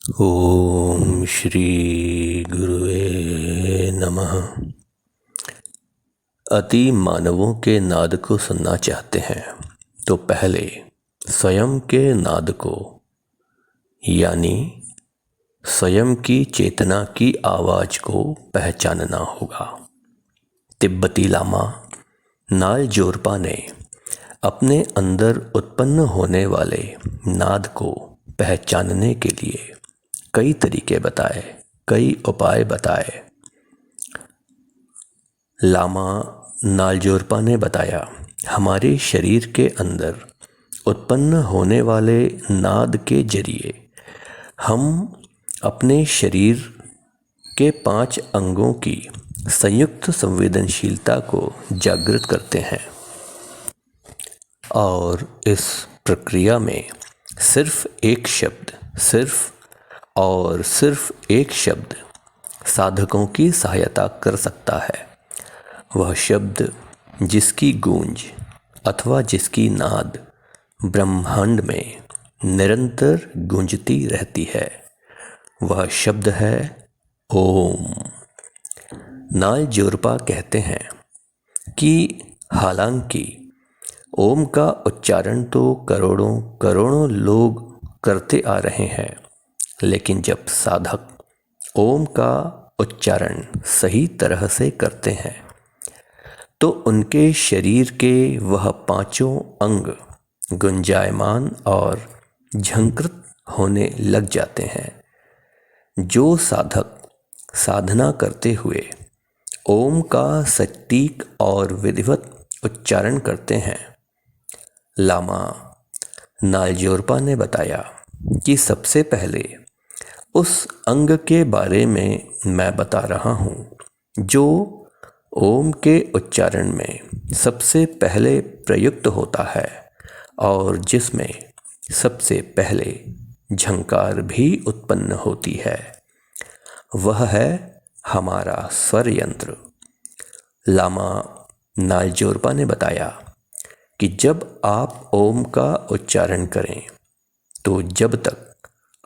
ओम श्री गुरुवे नमः। अति मानवों के नाद को सुनना चाहते हैं तो पहले स्वयं के नाद को यानी स्वयं की चेतना की आवाज़ को पहचानना होगा। तिब्बती लामा नालजोरपा ने अपने अंदर उत्पन्न होने वाले नाद को पहचानने के लिए कई तरीके बताए, कई उपाय बताए। लामा नालजोरपा ने बताया, हमारे शरीर के अंदर उत्पन्न होने वाले नाद के जरिए हम अपने शरीर के 5 अंगों की संयुक्त संवेदनशीलता को जागृत करते हैं और इस प्रक्रिया में सिर्फ एक शब्द साधकों की सहायता कर सकता है। वह शब्द जिसकी गूंज अथवा जिसकी नाद ब्रह्मांड में निरंतर गूंजती रहती है, वह शब्द है ओम। नालजोरपा कहते हैं कि हालांकि ओम का उच्चारण तो करोड़ों करोड़ों लोग करते आ रहे हैं, लेकिन जब साधक ओम का उच्चारण सही तरह से करते हैं तो उनके शरीर के वह 5 अंग गुंजायमान और झंकृत होने लग जाते हैं। जो साधक साधना करते हुए ओम का सटीक और विधिवत उच्चारण करते हैं, लामा नालजोरपा ने बताया कि सबसे पहले उस अंग के बारे में मैं बता रहा हूँ जो ओम के उच्चारण में सबसे पहले प्रयुक्त होता है और जिसमें सबसे पहले झंकार भी उत्पन्न होती है। वह है हमारा स्वर यंत्र। लामा नालजोरपा ने बताया कि जब आप ओम का उच्चारण करें तो जब तक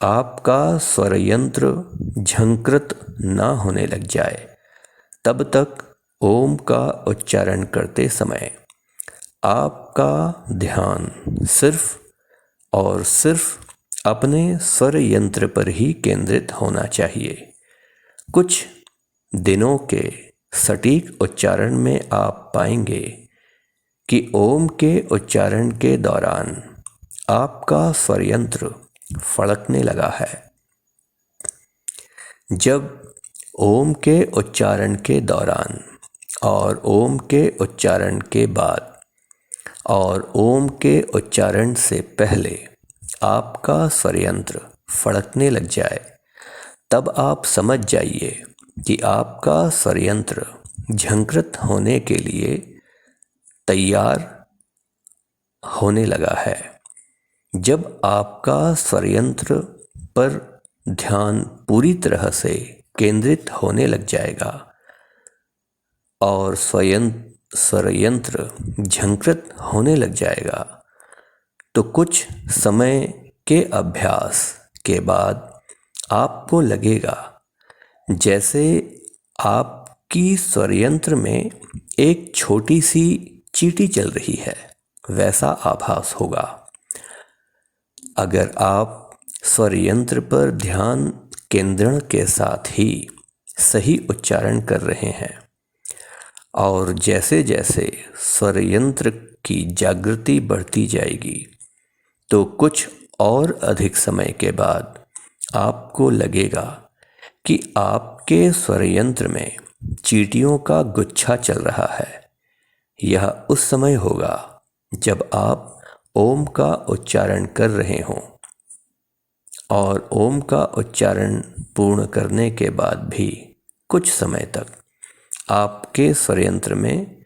आपका स्वर यंत्र झंकृत ना होने लग जाए तब तक ओम का उच्चारण करते समय आपका ध्यान सिर्फ और सिर्फ अपने स्वर यंत्र पर ही केंद्रित होना चाहिए। कुछ दिनों के सटीक उच्चारण में आप पाएंगे कि ओम के उच्चारण के दौरान आपका स्वर यंत्र फड़कने लगा है। जब ओम के उच्चारण के दौरान और ओम के उच्चारण के बाद और ओम के उच्चारण से पहले आपका स्वर यंत्र फड़कने लग जाए, तब आप समझ जाइए कि आपका स्वर यंत्र झंकृत होने के लिए तैयार होने लगा है। जब आपका स्वर यंत्र पर ध्यान पूरी तरह से केंद्रित होने लग जाएगा और स्वर यंत्र झंकृत होने लग जाएगा तो कुछ समय के अभ्यास के बाद आपको लगेगा जैसे आपकी स्वर यंत्र में एक छोटी सी चींटी चल रही है, वैसा आभास होगा। अगर आप स्वर यंत्र पर ध्यान केंद्रण के साथ ही सही उच्चारण कर रहे हैं और जैसे जैसे स्वर यंत्र की जागृति बढ़ती जाएगी तो कुछ और अधिक समय के बाद आपको लगेगा कि आपके स्वर यंत्र में चींटियों का गुच्छा चल रहा है। यह उस समय होगा जब आप ओम का उच्चारण कर रहे हों और ओम का उच्चारण पूर्ण करने के बाद भी कुछ समय तक आपके स्वर यंत्र में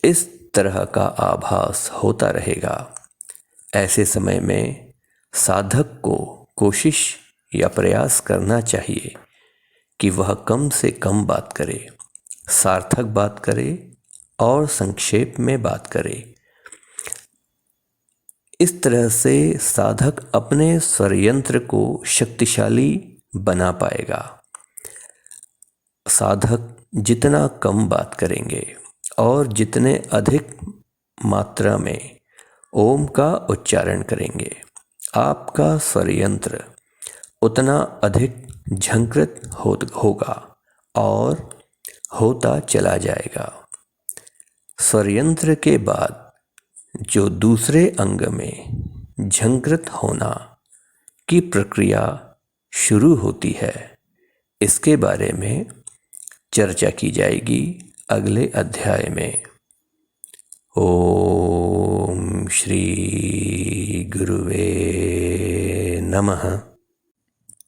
इस तरह का आभास होता रहेगा। ऐसे समय में साधक को कोशिश या प्रयास करना चाहिए कि वह कम से कम बात करे, सार्थक बात करे और संक्षेप में बात करे। इस तरह से साधक अपने स्वरयंत्र को शक्तिशाली बना पाएगा। साधक जितना कम बात करेंगे और जितने अधिक मात्रा में ओम का उच्चारण करेंगे, आपका स्वरयंत्र उतना अधिक झंकृत होगा और होता चला जाएगा। स्वरयंत्र के बाद जो दूसरे अंग में झंकृत होना की प्रक्रिया शुरू होती है, इसके बारे में चर्चा की जाएगी अगले अध्याय में। ओम श्री गुरुवे नमः।